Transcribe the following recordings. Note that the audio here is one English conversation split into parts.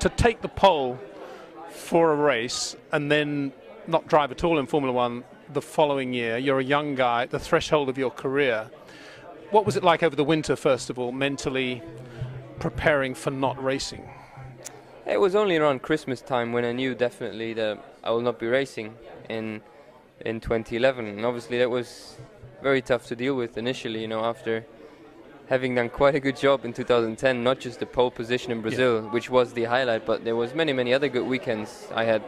to take the pole for a race and then not drive at all in Formula One the following year. You're a young guy at the threshold of your career. What was it like over the winter, first of all, mentally preparing for not racing? It was only around Christmas time when I knew definitely that I will not be racing in 2011. And obviously that was very tough to deal with initially, you know, after having done quite a good job in 2010, not just the pole position in Brazil, which was the highlight, but there was many other good weekends I had.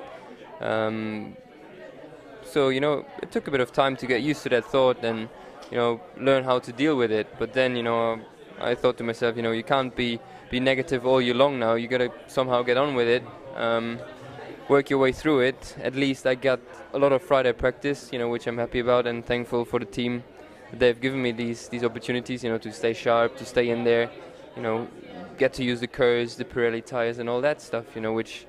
So, you know, it took a bit of time to get used to that thought and, you know, learn how to deal with it. But then, you know, I thought to myself, you know, you can't be negative all year long now. You got to somehow get on with it, work your way through it. At least I got a lot of Friday practice, you know, which I'm happy about and thankful for the team. They've given me these opportunities, you know, to stay sharp, to stay in there, you know, get to use the Curse, the Pirelli tires and all that stuff, you know, which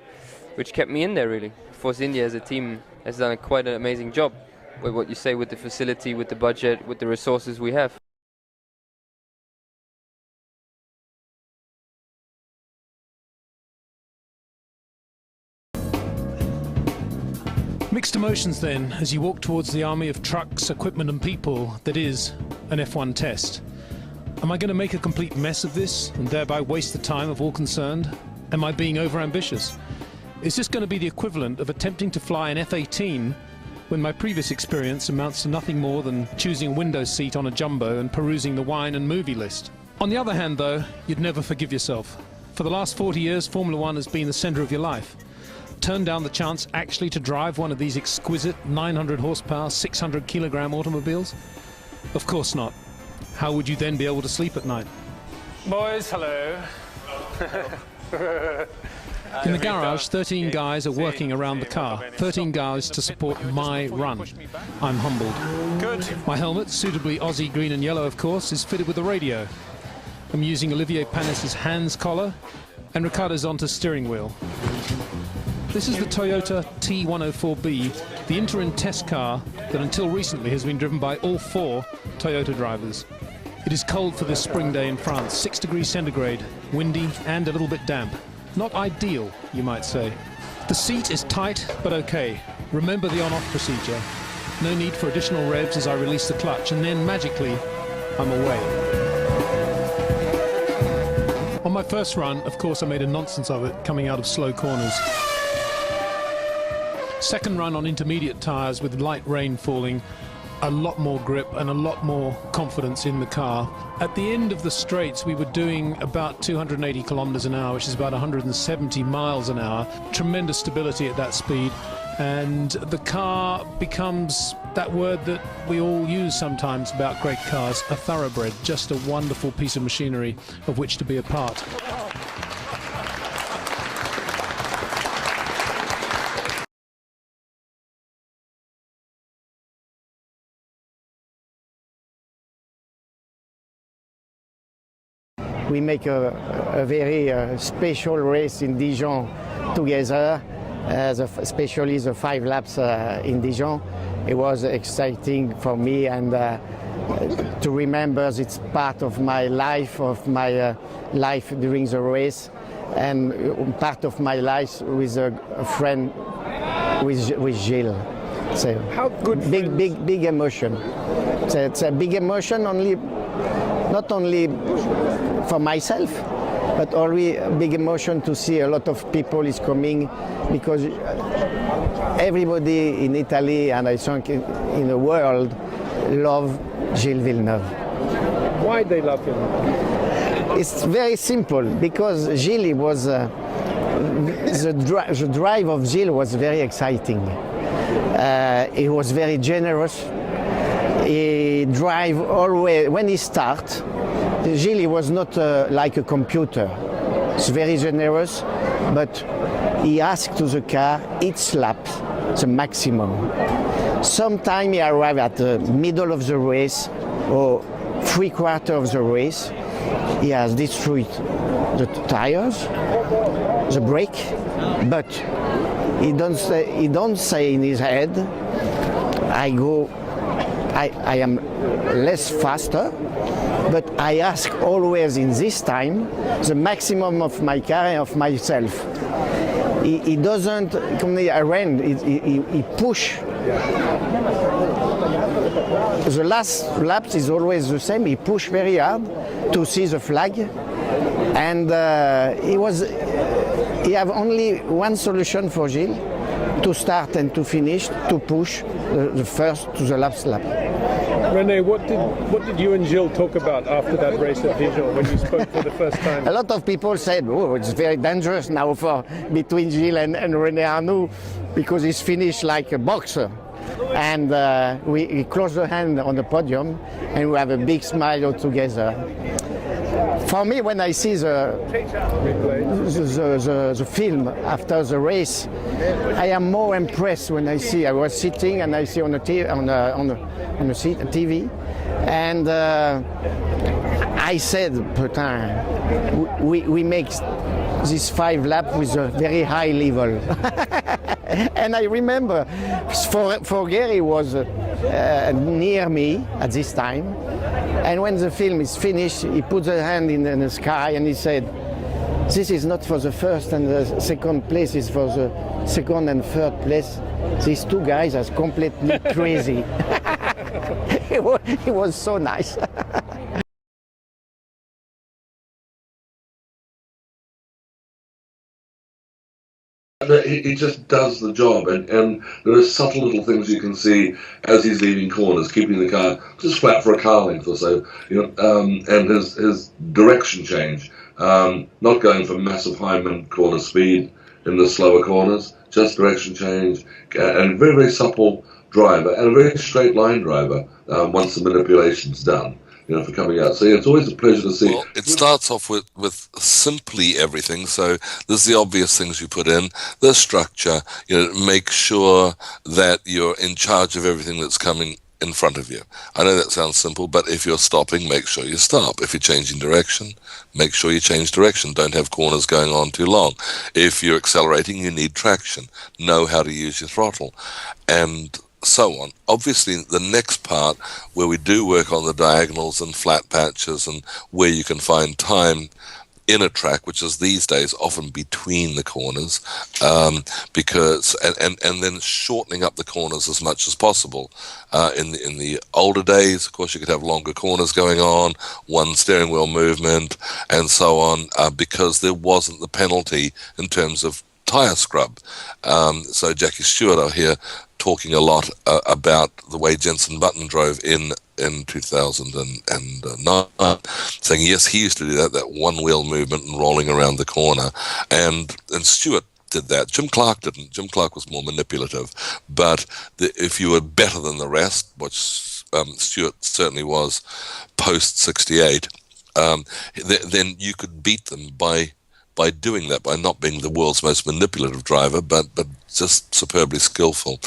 kept me in there really. Force India as a team has done quite an amazing job with what you say, with the facility, with the budget, with the resources we have. Mixed emotions then, as you walk towards the army of trucks, equipment and people that is an F1 test. Am I going to make a complete mess of this and thereby waste the time of all concerned? Am I being overambitious? Is this going to be the equivalent of attempting to fly an F-18 when my previous experience amounts to nothing more than choosing a window seat on a jumbo and perusing the wine and movie list? On the other hand though, you'd never forgive yourself. For the last 40 years, Formula One has been the centre of your life. Turn down the chance actually to drive one of these exquisite 900 horsepower, 600 kilogram automobiles? Of course not. How would you then be able to sleep at night? Boys, hello. In the garage, 13 guys are working around the car, 13 guys to support my run. I'm humbled. Good. My helmet, suitably Aussie green and yellow of course, is fitted with a radio. I'm using Olivier Panis's Hans collar and Riccardo Zonta's steering wheel. This is the Toyota T104B, the interim test car that until recently has been driven by all 4 Toyota drivers. It is cold for this spring day in France, 6 degrees centigrade, windy and a little bit damp. Not ideal, you might say. The seat is tight, but okay. Remember the on-off procedure. No need for additional revs as I release the clutch, and then magically, I'm away. On my first run, of course, I made a nonsense of it, coming out of slow corners. Second run on intermediate tyres with light rain falling, a lot more grip and a lot more confidence in the car. At the end of the straights we were doing about 280 kilometers an hour, which is about 170 miles an hour. Tremendous stability at that speed, and the car becomes that word that we all use sometimes about great cars, a thoroughbred, just a wonderful piece of machinery of which to be a part. We make a very special race in Dijon together, especially the 5 laps in Dijon. It was exciting for me, and to remember it's part of my life during the race, and part of my life with a friend, with Gilles. So how good? Big emotion. So it's a big emotion not only for myself, but already a big emotion to see a lot of people is coming, because everybody in Italy and I think in the world love Gilles Villeneuve. Why they love him? It's very simple, because Gilles was the drive of Gilles was very exciting. He was very generous. He drive always when he start. Gilles was not like a computer. It's very generous, but he asked to the car each lap the maximum. Sometimes he arrived at the middle of the race or 3/4 of the race. He has destroyed the tires, the brake, but he don't say in his head, I am less faster, but I ask always in this time the maximum of my car and of myself. he doesn't come around, he push. The last laps is always the same, he push very hard to see the flag, and he have only one solution for Gilles, to start and to finish, to push the first to the last lap. René, what did you and Gilles talk about after that race at Dijon when you spoke for the first time? A lot of people said, oh, it's very dangerous now for between Gilles and René Arnoux, because he's finished like a boxer. And we close the hand on the podium and we have a big smile all together. For me, when I see the film after the race, I am more impressed when I see. I was sitting and I see on the TV, and I said, "Putain, we make this 5 laps with a very high level." And I remember, for Gary was near me at this time. And when the film is finished, he put the hand in the sky and he said, "This is not for the first and the second place, it's for the second and third place. These two guys are completely crazy." It was so nice. He just does the job, and there are subtle little things you can see as he's leaving corners, keeping the car just flat for a car length or so, and his direction change, not going for massive high corner speed in the slower corners, just direction change, and very, very supple driver, and a very straight line driver once the manipulation's done. For coming out. So yeah, it's always a pleasure to see. Well, it starts off with simply everything. So there's the obvious things you put in, the structure, make sure that you're in charge of everything that's coming in front of you. I know that sounds simple, but if you're stopping, make sure you stop. If you're changing direction, make sure you change direction. Don't have corners going on too long. If you're accelerating, you need traction. Know how to use your throttle. And so on. Obviously, the next part where we do work on the diagonals and flat patches and where you can find time in a track, which is these days often between the corners, because and then shortening up the corners as much as possible. In the older days, of course, you could have longer corners going on, one steering wheel movement, and so on, because there wasn't the penalty in terms of tire scrub. So Jackie Stewart out here talking a lot about the way Jenson Button drove in 2009, saying yes, he used to do that one wheel movement and rolling around the corner, and Stewart did that. Jim Clark didn't. Jim Clark was more manipulative, but if you were better than the rest, which Stewart certainly was post 68, then you could beat them by doing that, by not being the world's most manipulative driver, but just superbly skillful.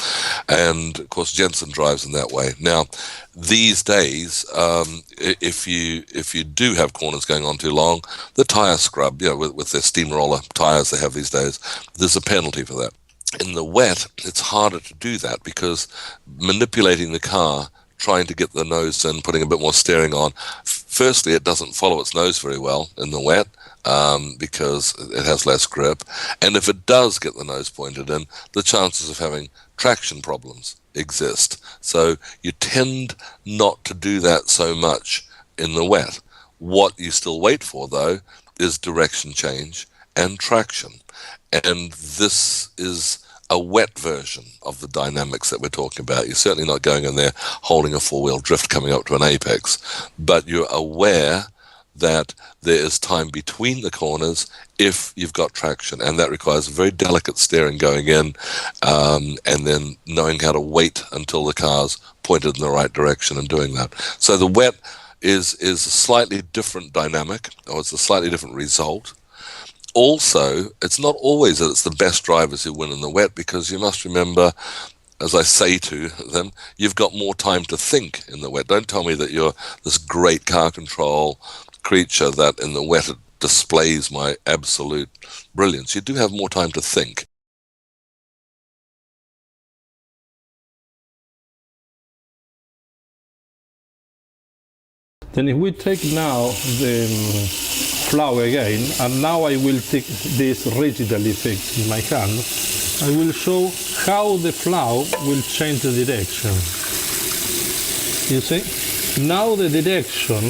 And of course, Jensen drives in that way. Now, these days, if you do have corners going on too long, the tire scrub, with their steamroller tires they have these days, there's a penalty for that. In the wet, it's harder to do that because manipulating the car, trying to get the nose in, putting a bit more steering on, firstly, it doesn't follow its nose very well in the wet, because it has less grip, and if it does get the nose pointed in, the chances of having traction problems exist. So you tend not to do that so much in the wet. What you still wait for, though, is direction change and traction, and this is a wet version of the dynamics that we're talking about. You're certainly not going in there holding a four-wheel drift coming up to an apex, but you're aware that there is time between the corners if you've got traction, and that requires very delicate steering going in, and then knowing how to wait until the car's pointed in the right direction and doing that. So the wet is a slightly different dynamic, or it's a slightly different result. Also, it's not always that it's the best drivers who win in the wet, because you must remember, as I say to them, you've got more time to think in the wet. Don't tell me that you're this great car control creature that in the wet it displays my absolute brilliance. You do have more time to think. Then if we take now the flow again, and now I will take this rigidly fixed in my hand. I will show how the flow will change the direction. You see? Now the direction,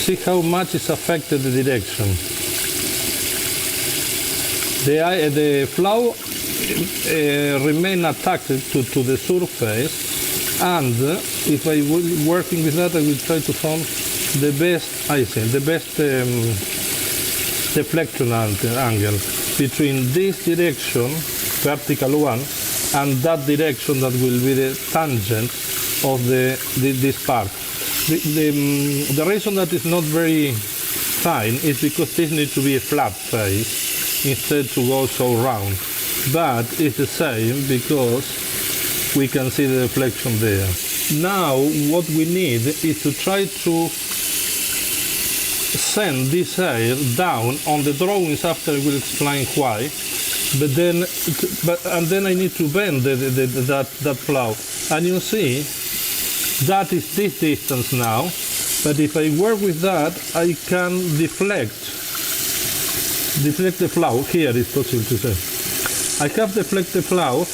see how much is affected the direction. The flow remain attached to the surface, and if I will working with that, I will try to find the best, the best deflection angle between this direction, vertical one, and that direction that will be the tangent of this part. The reason that is not very fine is because this needs to be a flat face instead to go so round. But it's the same because we can see the deflection there. Now what we need is to try to send this air down on the drawings. After I will explain why. But then I need to bend that flow. And you see, that is this distance now. But if I work with that, I can deflect the flow. Here is possible to say. I have deflected the flow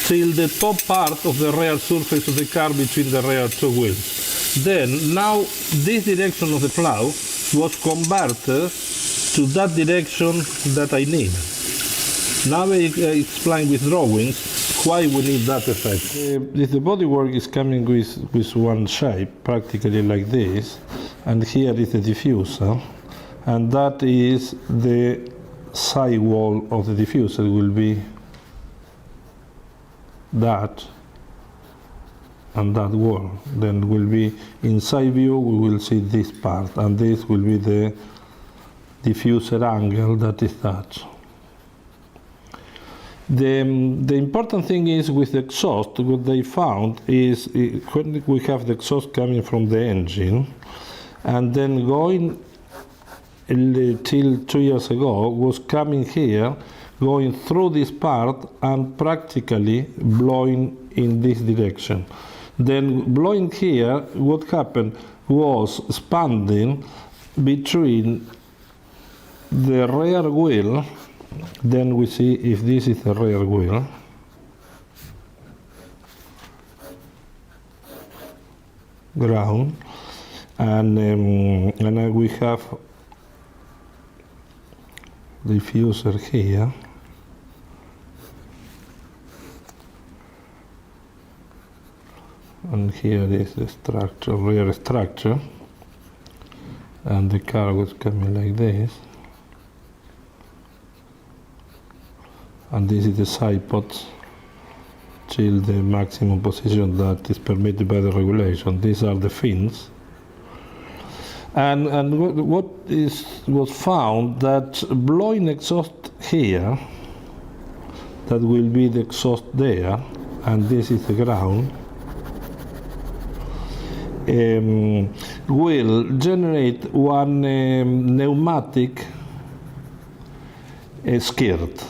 till the top part of the rear surface of the car between the rear two wheels. Then, now this direction of the flow was converted to that direction that I need. Now I explain with drawings why we need that effect. If the bodywork is coming with one shape, practically like this, and here is the diffuser, and that is the side wall of the diffuser will be that and that wall. Then will be inside view, we will see this part, and this will be the diffuser angle, that is that. The important thing is with the exhaust, what they found is when we have the exhaust coming from the engine, and then going till 2 years ago, was coming here, going through this part and practically blowing in this direction. Then blowing here, what happened was expanding between the rear wheel. Then we see if this is the rear wheel. Ground. And we have the diffuser here. And here is the structure, rear structure. And the car was coming like this. And this is the side pods till the maximum position that is permitted by the regulation. These are the fins. And what was found that blowing exhaust here, that will be the exhaust there, and this is the ground, will generate one pneumatic skirt,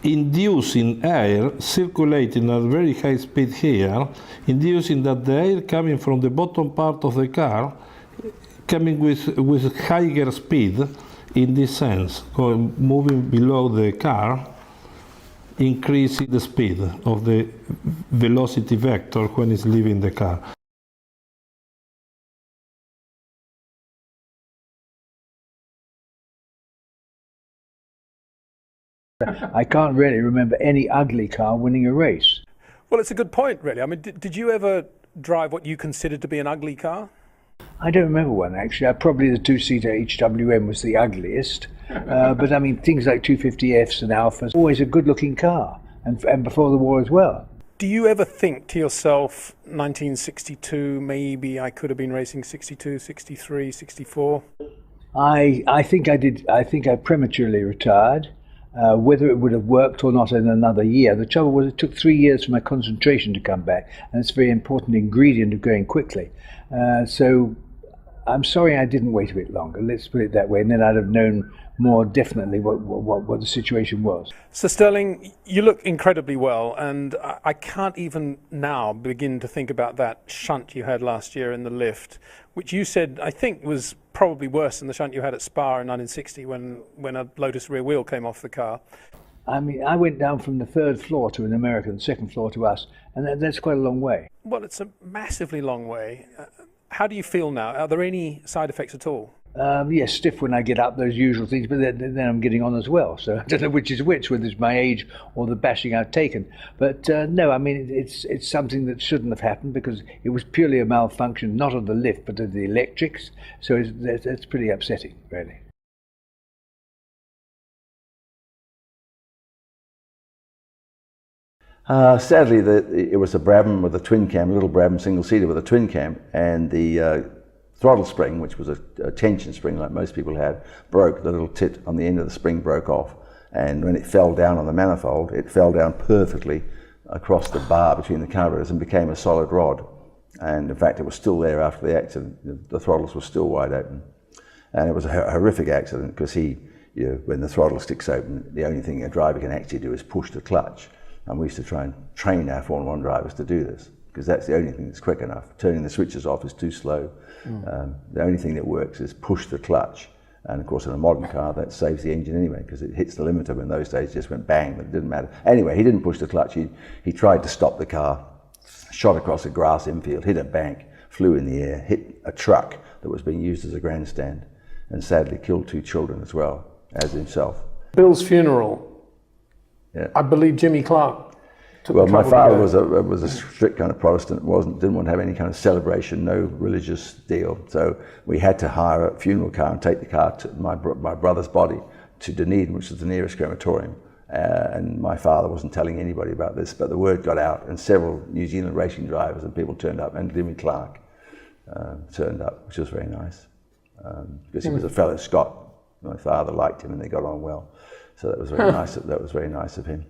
inducing air circulating at very high speed here, inducing that the air coming from the bottom part of the car coming with higher speed in this sense, moving below the car, increasing the speed of the velocity vector when it's leaving the car. I can't really remember any ugly car winning a race. Well, it's a good point, really. I mean, did you ever drive what you considered to be an ugly car? I don't remember one, actually. Probably the two-seater HWM was the ugliest. But I mean, things like 250Fs and Alphas, always a good-looking car, and before the war as well. Do you ever think to yourself, 1962, maybe I could have been racing 62, 63, 64? I think I did. I think I prematurely retired. Whether it would have worked or not in another year. The trouble was it took 3 years for my concentration to come back, and it's a very important ingredient of going quickly. So I'm sorry I didn't wait a bit longer, let's put it that way, and then I'd have known more definitely what the situation was. Sir Stirling, you look incredibly well, and I can't even now begin to think about that shunt you had last year in the lift, which you said, I think, was probably worse than the shunt you had at Spa in 1960 when a Lotus rear wheel came off the car. I mean, I went down from the 3rd floor to an American, 2nd floor to us, and that's quite a long way. Well, it's a massively long way. How do you feel now? Are there any side effects at all? Yes, stiff when I get up, those usual things, but then I'm getting on as well. So I don't know which is which, whether it's my age or the bashing I've taken. But no, I mean, it's something that shouldn't have happened because it was purely a malfunction, not of the lift, but of the electrics. So it's pretty upsetting, really. Sadly, it was a Brabham with a twin cam, a little Brabham single-seater with a twin cam, and the throttle spring, which was a tension spring like most people had, broke. The little tit on the end of the spring broke off, and when it fell down on the manifold, it fell down perfectly across the bar between the carburetors and became a solid rod. And in fact, it was still there after the accident. The throttles were still wide open. And it was a horrific accident because when the throttle sticks open, the only thing a driver can actually do is push the clutch. And we used to try and train our Formula 1 drivers to do this, because that's the only thing that's quick enough. Turning the switches off is too slow. The only thing that works is push the clutch. And of course, in a modern car, that saves the engine anyway, because it hits the limiter. In those days, it just went bang, but it didn't matter. Anyway, he didn't push the clutch. He tried to stop the car, shot across a grass infield, hit a bank, flew in the air, hit a truck that was being used as a grandstand, and sadly killed 2 children as well, as himself. Bill's funeral. Yeah. I believe Jimmy Clark took Well, the my trouble father was a strict kind of Protestant, didn't want to have any kind of celebration, no religious deal. So we had to hire a funeral car and take the car to my brother's body to Dunedin, which is the nearest crematorium. And my father wasn't telling anybody about this, but the word got out, and several New Zealand racing drivers and people turned up, and Jimmy Clark turned up, which was very nice, because he was a fellow Scot. My father liked him, and they got on well. So that was very nice. That was very nice of him.